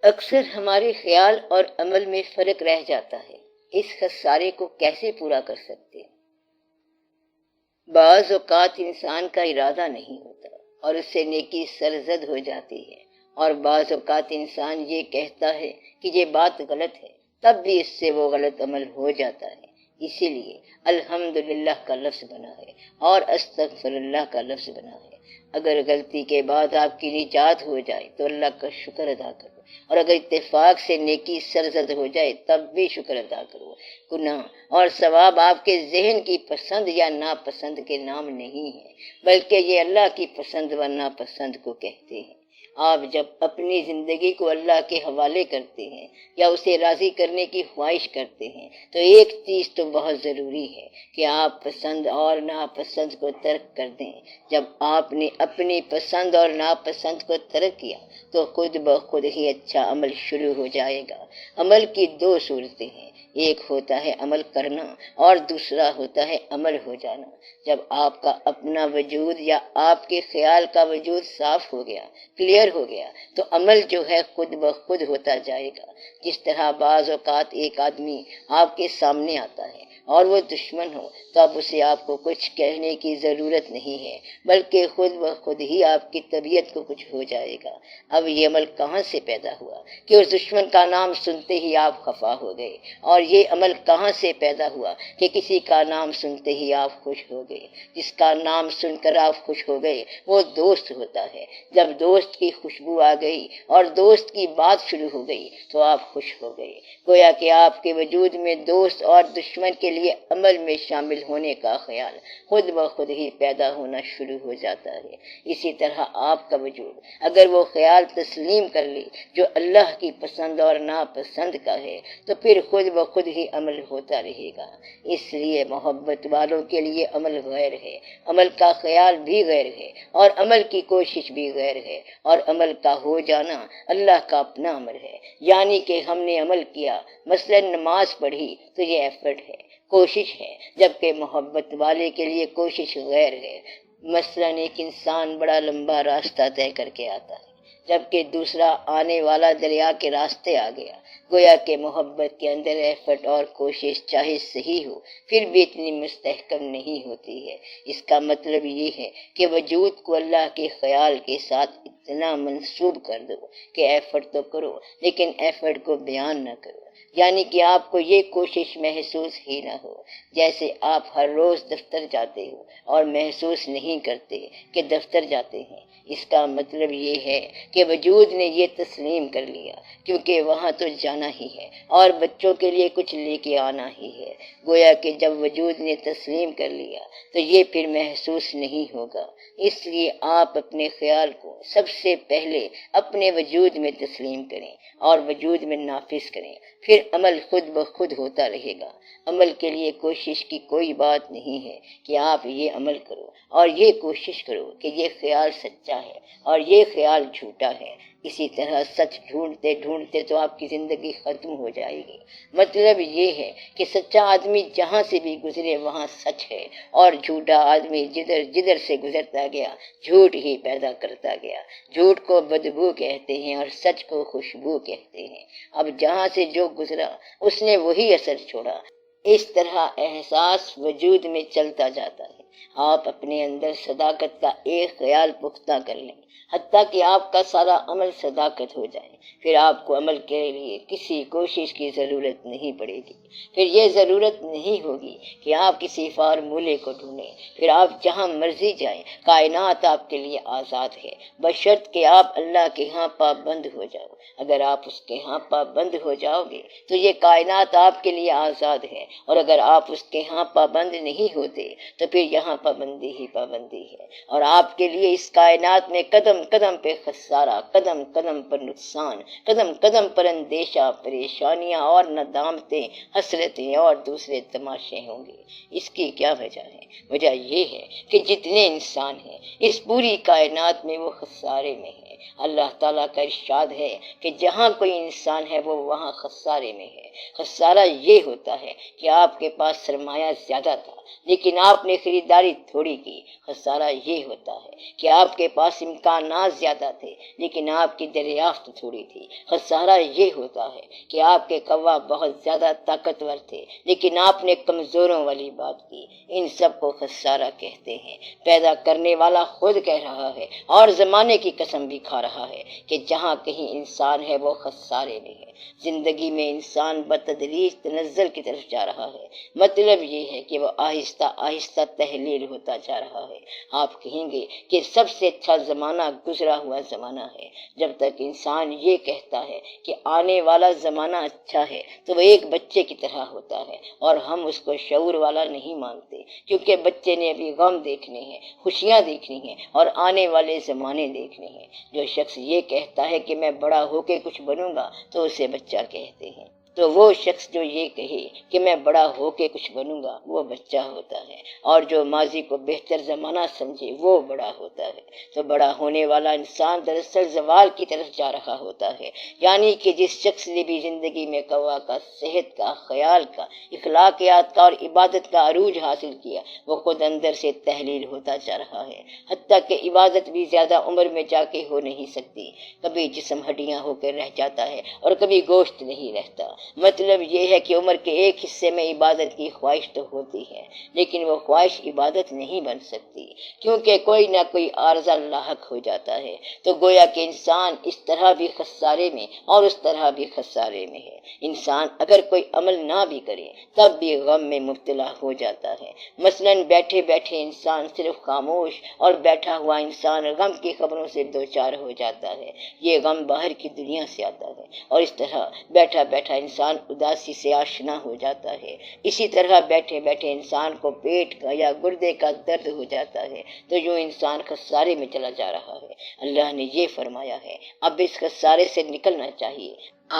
اکثر ہمارے خیال اور عمل میں فرق رہ جاتا ہے، اس خسارے کو کیسے پورا کر سکتے ہیں؟ بعض اوقات انسان کا ارادہ نہیں ہوتا اور اس سے نیکی سرزد ہو جاتی ہے، اور بعض اوقات انسان یہ کہتا ہے کہ یہ بات غلط ہے، تب بھی اس سے وہ غلط عمل ہو جاتا ہے۔ اسی لیے الحمدللہ کا لفظ بنا ہے اور استغفر اللہ کا لفظ بنا ہے۔ اگر غلطی کے بعد آپ کی نجات ہو جائے تو اللہ کا شکر ادا کرو، اور اگر اتفاق سے نیکی سرزد ہو جائے تب بھی شکر ادا کرو۔ گناہ اور ثواب آپ کے ذہن کی پسند یا ناپسند کے نام نہیں ہے، بلکہ یہ اللہ کی پسند و ناپسند کو کہتے ہیں۔ آپ جب اپنی زندگی کو اللہ کے حوالے کرتے ہیں یا اسے راضی کرنے کی خواہش کرتے ہیں تو ایک چیز تو بہت ضروری ہے کہ آپ پسند اور ناپسند کو ترک کر دیں۔ جب آپ نے اپنی پسند اور ناپسند کو ترک کیا تو خود بخود ہی اچھا عمل شروع ہو جائے گا۔ عمل کی دو صورتیں ہیں، ایک ہوتا ہے عمل کرنا اور دوسرا ہوتا ہے عمل ہو جانا۔ جب آپ کا اپنا وجود یا آپ کے خیال کا وجود صاف ہو گیا، کلیئر ہو گیا، تو عمل جو ہے خود بخود ہوتا جائے گا۔ جس طرح بعض اوقات ایک آدمی آپ کے سامنے آتا ہے اور وہ دشمن ہو تو اب اسے آپ کو کچھ کہنے کی ضرورت نہیں ہے، بلکہ خود بخود ہی آپ کی طبیعت کو کچھ ہو جائے گا۔ اب یہ عمل کہاں سے پیدا ہوا کہ اس دشمن کا نام سنتے ہی آپ خفا ہو گئے، اور یہ عمل کہاں سے پیدا ہوا کہ کسی کا نام سنتے ہی آپ خوش ہو گئے؟ جس کا نام سن کر آپ خوش ہو گئے وہ دوست ہوتا ہے۔ جب دوست کی خوشبو آ گئی اور دوست کی بات شروع ہو گئی تو آپ خوش ہو گئے۔ گویا کہ آپ کے وجود میں دوست اور دشمن کے لیے عمل میں شامل ہونے کا خیال خود بخود ہی پیدا ہونا شروع ہو جاتا ہے۔ اسی طرح آپ کا وجود اگر وہ خیال تسلیم کر لے جو اللہ کی پسند اور ناپسند کا ہے تو پھر خود بخود ہی عمل ہوتا رہے گا۔ اس لیے محبت والوں کے لیے عمل غیر ہے، عمل کا خیال بھی غیر ہے، اور عمل کی کوشش بھی غیر ہے، اور عمل کا ہو جانا اللہ کا اپنا امر ہے۔ یعنی کہ ہم نے عمل کیا، مثلا نماز پڑھی تو یہ ایفرٹ ہے، کوشش ہے، جبکہ محبت والے کے لیے کوشش غیر ہے۔ مثلا ایک انسان بڑا لمبا راستہ طے کر کے آتا ہے، جبکہ دوسرا آنے والا دریا کے راستے آ گیا۔ گویا کہ محبت کے اندر ایفرٹ اور کوشش چاہے صحیح ہو پھر بھی اتنی مستحکم نہیں ہوتی ہے۔ اس کا مطلب یہ ہے کہ وجود کو اللہ کے خیال کے ساتھ اتنا منسوب کر دو کہ ایفرٹ تو کرو لیکن ایفرٹ کو بیان نہ کرو، یعنی کہ آپ کو یہ کوشش محسوس ہی نہ ہو۔ جیسے آپ ہر روز دفتر جاتے ہو اور محسوس نہیں کرتے کہ دفتر جاتے ہیں، اس کا مطلب یہ ہے کہ وجود نے یہ تسلیم کر لیا کیونکہ وہاں تو جانا ہی ہے اور بچوں کے لیے کچھ لے کے آنا ہی ہے۔ گویا کہ جب وجود نے تسلیم کر لیا تو یہ پھر محسوس نہیں ہوگا۔ اس لیے آپ اپنے خیال کو سب سے پہلے اپنے وجود میں تسلیم کریں اور وجود میں نافذ کریں، پھر عمل خود بخود ہوتا رہے گا۔ عمل کے لیے کوشش کی کوئی بات نہیں ہے کہ آپ یہ عمل کرو اور یہ کوشش کرو کہ یہ خیال سچا ہے اور یہ خیال جھوٹا ہے۔ اسی طرح سچ ڈھونڈتے ڈھونڈتے تو آپ کی زندگی ختم ہو جائے گی۔ مطلب یہ ہے کہ سچا آدمی جہاں سے بھی گزرے وہاں سچ ہے، اور جھوٹا آدمی جدھر جدھر سے گزرتا گیا جھوٹ ہی پیدا کرتا گیا۔ جھوٹ کو بدبو کہتے ہیں اور سچ کو خوشبو کہتے ہیں۔ اب جہاں سے جو گزرا اس نے وہی اثر چھوڑا۔ اس طرح احساس وجود میں چلتا جاتا ہے۔ آپ اپنے اندر صداقت کا ایک خیال پختہ کر لیں، حتیٰ کہ آپ کا سارا عمل صداقت ہو جائے، پھر آپ کو عمل کے لیے کسی کوشش کی ضرورت نہیں پڑے گی۔ پھر یہ ضرورت نہیں ہوگی کہ آپ کسی فارمولے کو ڈھونڈیں، پھر آپ جہاں مرضی جائیں، کائنات آپ کے لیے آزاد ہے، بشرط کہ آپ اللہ کے ہاں پابند ہو جاؤ۔ اگر آپ اس کے ہاں پابند ہو جاؤ گے تو یہ کائنات آپ کے لیے آزاد ہے، اور اگر آپ اس کے ہاں پابند نہیں ہوتے تو پھر یہاں پابندی ہی پابندی ہے، اور آپ کے لیے اس کائنات میں قدم قدم پہ خسارہ، قدم قدم پر نقصان، قدم قدم پر اندیشہ، پریشانیاں اور ندامتیں، حسرتیں اور دوسرے تماشے ہوں گے۔ اس کی کیا وجہ ہے؟ وجہ یہ ہے کہ جتنے انسان ہیں اس پوری کائنات میں وہ خسارے میں ہیں۔ اللہ تعالیٰ کا ارشاد ہے کہ جہاں کوئی انسان ہے وہ وہاں خسارے میں ہے، خسارہ یہ ہوتا ہے کہ آپ کے پاس سرمایہ زیادہ تھا لیکن آپ نے خریداری تھوڑی کی۔ خسارہ یہ ہوتا ہے کہ آپ کے پاس امکانات زیادہ تھے لیکن آپ کی دریافت تھوڑی تھی۔ خسارہ یہ ہوتا ہے کہ آپ کے قوا بہت زیادہ طاقتور تھے لیکن آپ نے کمزوروں والی بات کی۔ ان سب کو خسارہ کہتے ہیں۔ پیدا کرنے والا خود کہہ رہا ہے اور زمانے کی قسم بھی کھا رہا ہے کہ جہاں کہیں انسان ہے وہ خسارے میں ہے۔ زندگی میں انسان بتدریج تنزل کی طرف جا رہا ہے۔ مطلب یہ ہے کہ وہ آہستہ آہستہ تحلیل ہوتا جا رہا ہے۔ آپ کہیں گے کہ سب سے اچھا زمانہ گزرا ہوا زمانہ ہے۔ جب تک انسان یہ کہتا ہے کہ آنے والا زمانہ اچھا ہے تو وہ ایک بچے کی طرح ہوتا ہے اور ہم اس کو شعور والا نہیں مانتے، کیونکہ بچے نے ابھی غم دیکھنے ہیں، خوشیاں دیکھنی ہیں اور آنے والے زمانے دیکھنے ہیں۔ جو شخص یہ کہتا ہے کہ میں بڑا ہو کے کچھ بنوں گا تو اسے بچہ کہتے ہیں۔ تو وہ شخص جو یہ کہے کہ میں بڑا ہو کے کچھ بنوں گا وہ بچہ ہوتا ہے، اور جو ماضی کو بہتر زمانہ سمجھے وہ بڑا ہوتا ہے۔ تو بڑا ہونے والا انسان دراصل زوال کی طرف جا رہا ہوتا ہے، یعنی کہ جس شخص نے بھی زندگی میں قوا کا، صحت کا، خیال کا، اخلاقیات کا اور عبادت کا عروج حاصل کیا، وہ خود اندر سے تحلیل ہوتا جا رہا ہے۔ حتیٰ کہ عبادت بھی زیادہ عمر میں جا کے ہو نہیں سکتی، کبھی جسم ہڈیاں ہو کے رہ جاتا ہے اور کبھی گوشت نہیں رہتا۔ مطلب یہ ہے کہ عمر کے ایک حصے میں عبادت کی خواہش تو ہوتی ہے لیکن وہ خواہش عبادت نہیں بن سکتی، کیونکہ کوئی نہ کوئی عارضہ لاحق ہو جاتا ہے۔ تو گویا کہ انسان اس طرح بھی خسارے میں اور اس طرح بھی خسارے میں ہے۔ انسان اگر کوئی عمل نہ بھی کرے تب بھی غم میں مبتلا ہو جاتا ہے۔ مثلاً بیٹھے بیٹھے انسان صرف خاموش اور بیٹھا ہوا انسان غم کی خبروں سے دوچار ہو جاتا ہے۔ یہ غم باہر کی دنیا سے آتا ہے اور اس طرح بیٹھا بیٹھا انسان اداسی سے آشنا ہو جاتا ہے۔ اسی طرح بیٹھے بیٹھے انسان کو پیٹ کا یا گردے کا درد ہو جاتا ہے، تو یوں انسان خسارے میں چلا جا رہا ہے۔ اللہ نے یہ فرمایا ہے اب اس خسارے سے نکلنا چاہیے۔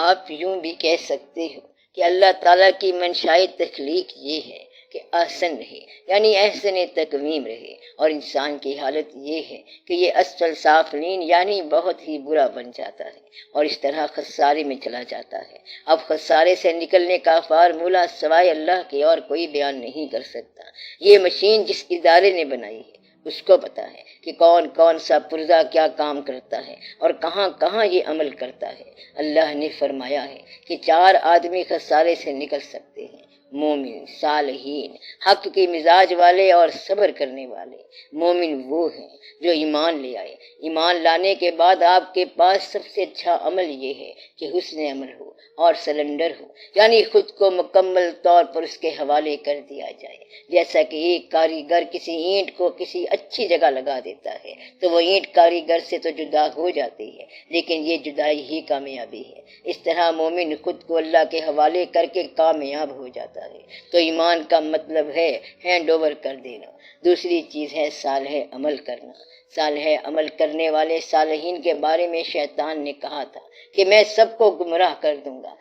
آپ یوں بھی کہہ سکتے ہو کہ اللہ تعالیٰ کی منشائے تخلیق یہ ہے کہ احسن رہے، یعنی احسن تقویم رہے، اور انسان کی حالت یہ ہے کہ یہ اسفل سافلین یعنی بہت ہی برا بن جاتا ہے اور اس طرح خسارے میں چلا جاتا ہے۔ اب خسارے سے نکلنے کا فارمولہ سوائے اللہ کے اور کوئی بیان نہیں کر سکتا۔ یہ مشین جس ادارے نے بنائی ہے اس کو پتا ہے کہ کون کون سا پرزہ کیا کام کرتا ہے اور کہاں کہاں یہ عمل کرتا ہے۔ اللہ نے فرمایا ہے کہ 4 آدمی خسارے سے نکل سکتے ہیں: مومن، صالحین، حق کی مزاج والے اور صبر کرنے والے۔ مومن وہ ہیں جو ایمان لے آئے۔ ایمان لانے کے بعد آپ کے پاس سب سے اچھا عمل یہ ہے کہ حسن عمل ہو اور سلنڈر ہو، یعنی خود کو مکمل طور پر اس کے حوالے کر دیا جائے۔ جیسا کہ ایک کاریگر کسی اینٹ کو کسی اچھی جگہ لگا دیتا ہے تو وہ اینٹ کاریگر سے تو جدا ہو جاتی ہے، لیکن یہ جدائی ہی کامیابی ہے۔ اس طرح مومن خود کو اللہ کے حوالے کر کے کامیاب ہو جاتا ہے۔ تو ایمان کا مطلب ہے ہینڈ اوور کر دینا۔ دوسری چیز ہے صالح عمل کرنا۔ صالح عمل کرنے والے صالحین کے بارے میں شیطان نے کہا تھا کہ میں سب کو گمراہ کر دوں گا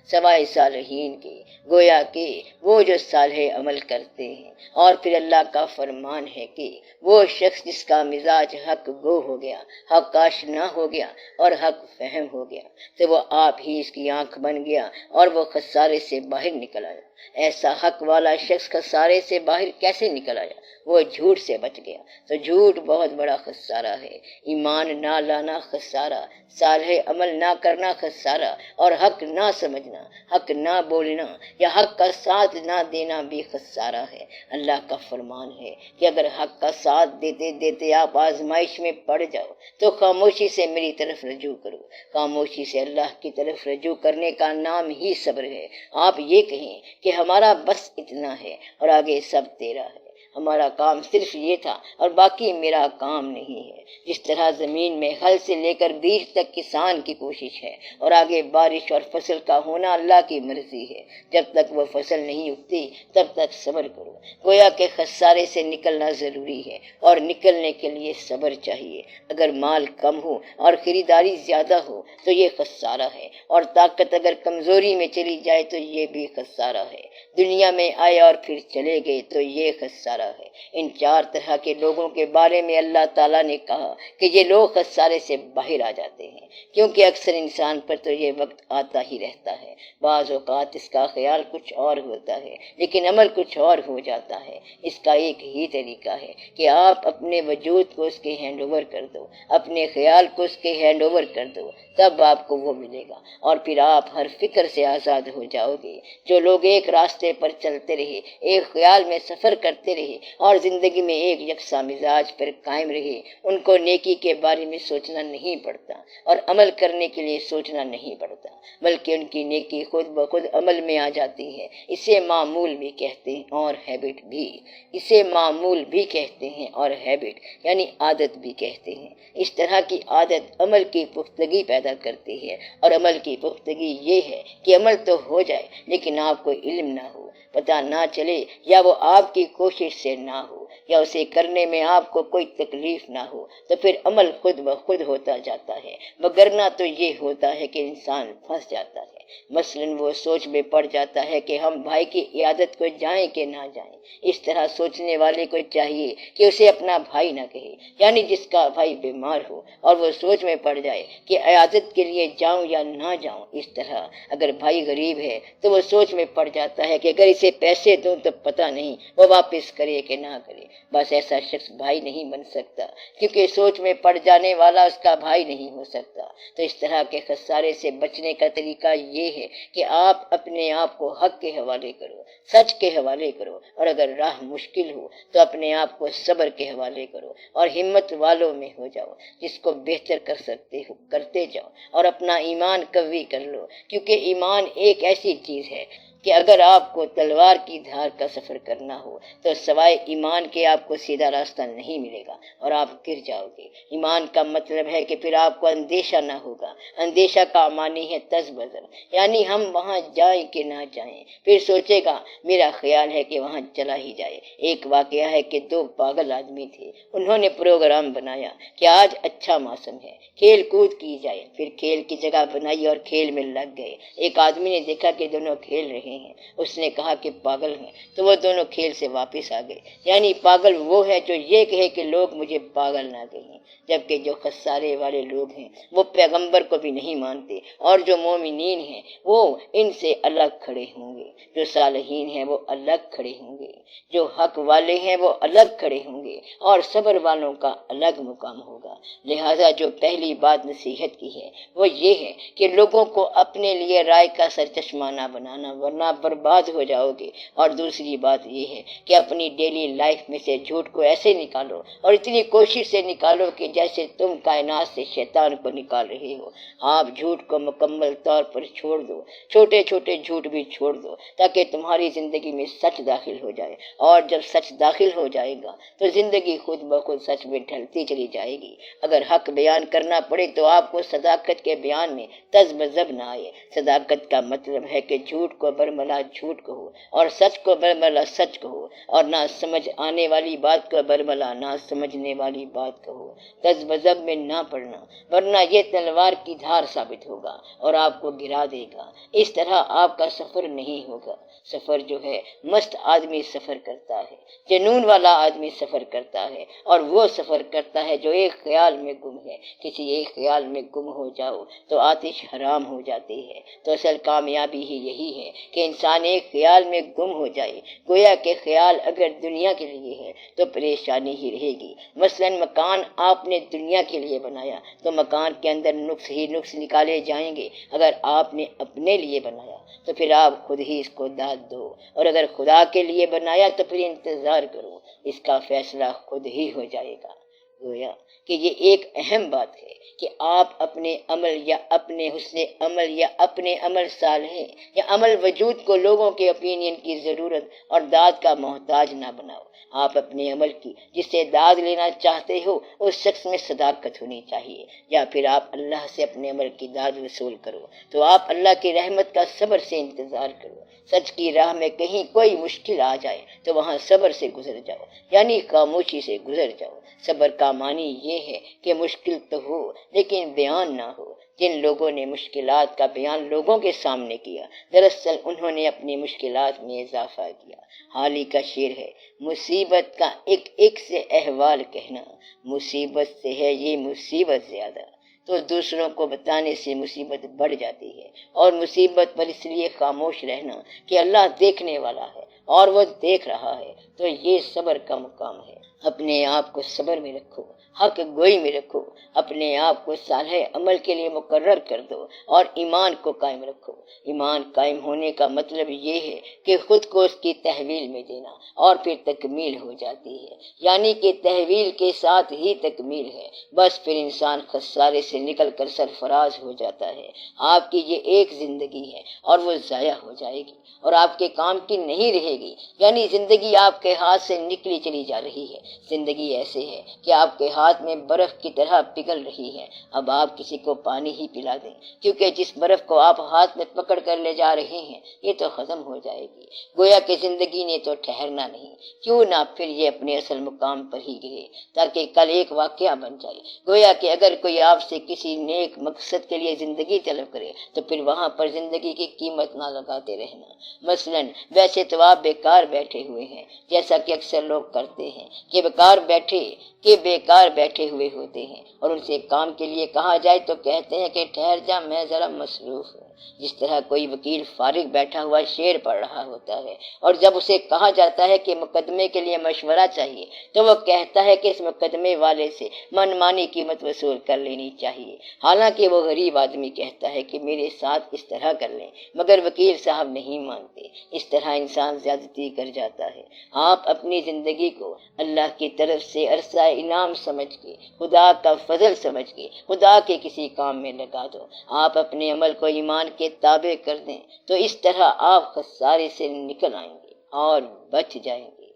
سوائے صالحین کے، گویا کہ وہ جو صالح عمل کرتے ہیں۔ اور پھر اللہ کا فرمان ہے کہ وہ شخص جس کا مزاج حق گو ہو گیا، حق آشنا ہو گیا اور حق فہم ہو گیا، تو وہ آپ ہی اس کی آنکھ بن گیا اور وہ خسارے سے باہر نکل آیا۔ ایسا حق والا شخص خسارے سے باہر کیسے نکل آیا؟ وہ جھوٹ سے بچ گیا۔ تو جھوٹ بہت بڑا خسارہ ہے۔ ایمان نہ لانا خسارہ، صالح عمل نہ کرنا خسارہ، اور حق نہ سمجھنا، حق نہ بولنا یا حق کا ساتھ نہ دینا بھی خسارہ ہے۔ اللہ کا فرمان ہے کہ اگر حق کا ساتھ دیتے دیتے آپ آزمائش میں پڑ جاؤ تو خاموشی سے میری طرف رجوع کرو۔ خاموشی سے اللہ کی طرف رجوع کرنے کا نام ہی صبر ہے۔ آپ یہ کہیں کہ ہمارا بس اتنا ہے اور آگے سب تیرا ہے، ہمارا کام صرف یہ تھا اور باقی میرا کام نہیں ہے۔ جس طرح زمین میں ہل سے لے کر بیج تک کسان کی کوشش ہے اور آگے بارش اور فصل کا ہونا اللہ کی مرضی ہے، جب تک وہ فصل نہیں اگتی تب تک صبر کرو۔ گویا کہ خسارے سے نکلنا ضروری ہے اور نکلنے کے لیے صبر چاہیے۔ اگر مال کم ہو اور خریداری زیادہ ہو تو یہ خسارہ ہے، اور طاقت اگر کمزوری میں چلی جائے تو یہ بھی خسارہ ہے۔ دنیا میں آئے اور پھر چلے گئے تو یہ خسارہ ہوتا ہے۔ ان 4 طرح کے لوگوں کے بارے میں اللہ تعالیٰ نے کہا کہ یہ لوگ خسارے سے باہر آ جاتے ہیں، کیونکہ اکثر انسان پر تو یہ وقت آتا ہی رہتا ہے۔ بعض اوقات اس کا خیال کچھ اور ہوتا ہے لیکن عمل کچھ اور ہو جاتا ہے۔ اس کا ایک ہی طریقہ ہے کہ آپ اپنے وجود کو اس کے ہینڈ اوور کر دو، اپنے خیال کو اس کے ہینڈ اوور کر دو، تب آپ کو وہ ملے گا، اور پھر آپ ہر فکر سے آزاد ہو جاؤ گے۔ جو لوگ ایک راستے پر چلتے رہے، ایک خیال میں سفر کرتے رہے اور زندگی میں ایک یکساں مزاج پر قائم رہے، ان کو نیکی کے بارے میں سوچنا نہیں پڑتا اور عمل کرنے کے لیے سوچنا نہیں پڑتا، بلکہ ان کی نیکی خود بخود عمل میں آ جاتی ہے۔ اسے معمول بھی کہتے ہیں اور ہیبٹ بھی، اسے معمول بھی کہتے ہیں اور ہیبٹ یعنی عادت بھی کہتے ہیں۔ اس طرح کی عادت عمل کی پختگی پیدا کرتی ہے، اور عمل کی پختگی یہ ہے کہ عمل تو ہو جائے لیکن آپ کو علم نہ ہو، پتہ نہ چلے، یا وہ آپ کی کوشش سے نہ ہو، یا اسے کرنے میں آپ کو کوئی تکلیف نہ ہو، تو پھر عمل خود بخود ہوتا جاتا ہے، وگرنہ تو یہ ہوتا ہے کہ انسان پھنس جاتا ہے۔ مثلاً وہ سوچ میں پڑ جاتا ہے کہ ہم بھائی کی عیادت کو جائیں کہ نہ جائیں۔ اس طرح سوچنے والے کو چاہیے کہ اسے اپنا بھائی نہ کہے، یعنی جس کا بھائی بیمار ہو اور وہ سوچ میں پڑ جائے کہ عیادت کے لیے جاؤں یا نہ جاؤں۔ اس طرح اگر بھائی غریب ہے تو وہ سوچ میں پڑ جاتا ہے کہ اگر اسے پیسے دوں تو پتہ نہیں وہ واپس کرے کہ نہ کرے۔ بس ایسا شخص بھائی نہیں بن سکتا، کیونکہ سوچ میں پڑ جانے والا اس کا بھائی نہیں ہو سکتا۔ تو اس طرح کے خسارے سے بچنے کا طریقہ یہ ہے کہ آپ اپنے آپ کو حق کے حوالے کرو، سچ کے حوالے کرو، اور اگر راہ مشکل ہو تو اپنے آپ کو صبر کے حوالے کرو، اور ہمت والوں میں ہو جاؤ، جس کو بہتر کر سکتے ہو کرتے جاؤ، اور اپنا ایمان قوی کر لو، کیونکہ ایمان ایک ایسی چیز ہے کہ اگر آپ کو تلوار کی دھار کا سفر کرنا ہو تو سوائے ایمان کے آپ کو سیدھا راستہ نہیں ملے گا اور آپ گر جاؤ گے۔ ایمان کا مطلب ہے کہ پھر آپ کو اندیشہ نہ ہوگا۔ اندیشہ کا معنی ہے تذبذب، یعنی ہم وہاں جائیں کہ نہ جائیں۔ پھر سوچے گا میرا خیال ہے کہ وہاں چلا ہی جائے۔ ایک واقعہ ہے کہ 2 پاگل آدمی تھے، انہوں نے پروگرام بنایا کہ آج اچھا موسم ہے، کھیل کود کی جائے، پھر کھیل کی جگہ بنائی اور کھیل میں لگ گئے۔ ایک آدمی نے دیکھا کہ دونوں کھیل رہے ہیں، اس نے کہا کہ پاگل ہیں، تو وہ دونوں کھیل سے واپس آ گئے۔ یعنی پاگل وہ ہے جو یہ کہے کہ لوگ مجھے پاگل نہ کہیں، جبکہ جو خسارے والے لوگ ہیں وہ پیغمبر کو بھی نہیں مانتے، اور جو مومنین ہیں وہ ان سے الگ کھڑے ہوں گے، جو صالحین ہیں وہ الگ کھڑے ہوں گے، جو حق والے ہیں وہ الگ کھڑے ہوں گے، اور صبر والوں کا الگ مقام ہوگا۔ لہٰذا جو پہلی بات نصیحت کی ہے وہ یہ ہے کہ لوگوں کو اپنے لیے رائے کا سرچشمہ نہ بنانا، ورنہ برباد ہو جاؤ گے۔ اور دوسری بات یہ ہے کہ اپنی ڈیلی لائف میں سے جھوٹ کو ایسے نکالو اور اتنی کوشش سے نکالو کہ جیسے تم کائنات سے شیطان کو نکال رہے ہو۔ آپ جھوٹ کو مکمل طور پر چھوڑ دو، چھوٹے چھوٹے جھوٹ بھی چھوڑ دو، تاکہ تمہاری زندگی میں سچ داخل ہو جائے، اور جب سچ داخل ہو جائے گا تو زندگی خود بخود سچ میں ڈھلتی چلی جائے گی۔ اگر حق بیان کرنا پڑے تو آپ کو صداقت کے بیان میں تذبذب نہ آئے۔ صداقت کا مطلب ہے کہ جھوٹ کو برملا جھوٹ کہو اور سچ کو برملا سچ کہو، اور نہ سمجھ آنے والی بات کو برملا نہ سمجھنے والی بات کہو۔ تذبذب میں نہ پڑنا، ورنہ یہ تلوار کی دھار ثابت ہوگا اور آپ کو گرا دے گا۔ اس طرح آپ کا سفر نہیں ہوگا۔ سفر جو ہے مست آدمی سفر کرتا ہے، جنون والا آدمی سفر کرتا ہے، اور وہ سفر کرتا ہے جو ایک خیال میں گم ہے۔ کسی ایک خیال میں گم ہو جاؤ تو آتش حرام ہو جاتی ہے۔ تو اصل کامیابی ہی یہی ہے کہ انسان ایک خیال میں گم ہو جائے۔ گویا کہ خیال اگر دنیا کے لیے ہے تو پریشانی ہی رہے گی۔ مثلا مکان آپ نے دنیا کے لیے بنایا تو مکان کے اندر نقص ہی نقص نکالے جائیں گے۔ اگر آپ نے اپنے لیے بنایا تو پھر آپ خود ہی اس کو داد دو، اور اگر خدا کے لیے بنایا تو پھر انتظار کرو، اس کا فیصلہ خود ہی ہو جائے گا۔ گویا کہ یہ ایک اہم بات ہے کہ آپ اپنے عمل یا اپنے حسن عمل یا اپنے عمل صالح یا عمل وجود کو لوگوں کے اپینین کی ضرورت اور داد کا محتاج نہ بناؤ۔ آپ اپنے عمل کی جس سے داد لینا چاہتے ہو اس شخص میں صداقت ہونی چاہیے، یا پھر آپ اللہ سے اپنے عمل کی داد وصول کرو تو آپ اللہ کی رحمت کا صبر سے انتظار کرو۔ سچ کی راہ میں کہیں کوئی مشکل آ جائے تو وہاں صبر سے گزر جاؤ، یعنی خاموشی سے گزر جاؤ۔ صبر کا معنی یہ ہے کہ مشکل تو ہو لیکن بیان نہ ہو، جن لوگوں نے مشکلات کا بیان لوگوں کے سامنے کیا، دراصل انہوں نے اپنی مشکلات میں اضافہ کیا۔ حال ہی کا شعر ہے، مصیبت کا ایک ایک سے احوال کہنا، مصیبت سے ہے یہ مصیبت زیادہ۔ تو دوسروں کو بتانے سے مصیبت بڑھ جاتی ہے، اور مصیبت پر اس لیے خاموش رہنا کہ اللہ دیکھنے والا ہے اور وہ دیکھ رہا ہے، تو یہ صبر کا مقام ہے۔ اپنے آپ کو صبر میں رکھو، حق گوئی میں رکھو، اپنے آپ کو صالح عمل کے لیے مقرر کر دو اور ایمان کو قائم رکھو۔ ایمان قائم ہونے کا مطلب یہ ہے کہ خود کو اس کی تحویل میں دینا، اور پھر تکمیل ہو جاتی ہے، یعنی کہ تحویل کے ساتھ ہی تکمیل ہے۔ بس پھر انسان خسارے سے نکل کر سرفراز ہو جاتا ہے۔ آپ کی یہ ایک زندگی ہے اور وہ ضائع ہو جائے گی اور آپ کے کام کی نہیں رہے گی، یعنی زندگی آپ کے ہاتھ سے نکلی چلی جا رہی ہے۔ زندگی ایسے ہے کہ آپ کے ہاتھ میں برف کی طرح پگھل رہی ہے۔ اب آپ کسی کو پانی ہی پلا دیں، کیونکہ جس برف کو آپ ہاتھ میں پکڑ کر لے جا رہے ہیں یہ تو ختم ہو جائے گی۔ گویا کہ زندگی نے تو ٹھہرنا نہیں، کیوں نہ پھر یہ اپنے اصل مقام پر ہی گرے تاکہ کل ایک واقعہ بن جائے۔ گویا کہ اگر کوئی آپ سے کسی نیک مقصد کے لیے زندگی طلب کرے تو پھر وہاں پر زندگی کی قیمت نہ لگاتے رہنا۔ مثلاً ویسے تو آپ بیکار بیٹھے ہوئے ہیں، جیسا کہ اکثر لوگ کرتے ہیں کہ بیکار بیٹھے ہوئے ہوتے ہیں، اور ان سے کام کے لیے کہا جائے تو کہتے ہیں کہ ٹھہر جا، میں ذرا مصروف ہوں۔ جس طرح کوئی وکیل فارغ بیٹھا ہوا شعر پڑھ رہا ہوتا ہے، اور جب اسے کہا جاتا ہے کہ مقدمے کے لیے مشورہ چاہیے تو وہ کہتا ہے کہ اس مقدمے والے سے من مانی قیمت وصول کر لینی چاہیے، حالانکہ وہ غریب آدمی کہتا ہے کہ میرے ساتھ اس طرح کر لیں، مگر وکیل صاحب نہیں مانتے۔ اس طرح انسان زیادتی کر جاتا ہے۔ آپ اپنی زندگی کو اللہ کی طرف سے عرصہ انعام سمجھ کے، خدا کا فضل سمجھ کے خدا کے کسی کام میں لگا دو۔ آپ اپنے عمل کو ایمان کے تابع کر دیں تو اس طرح آپ خسارے سے نکل آئیں گے اور بچ جائیں گے۔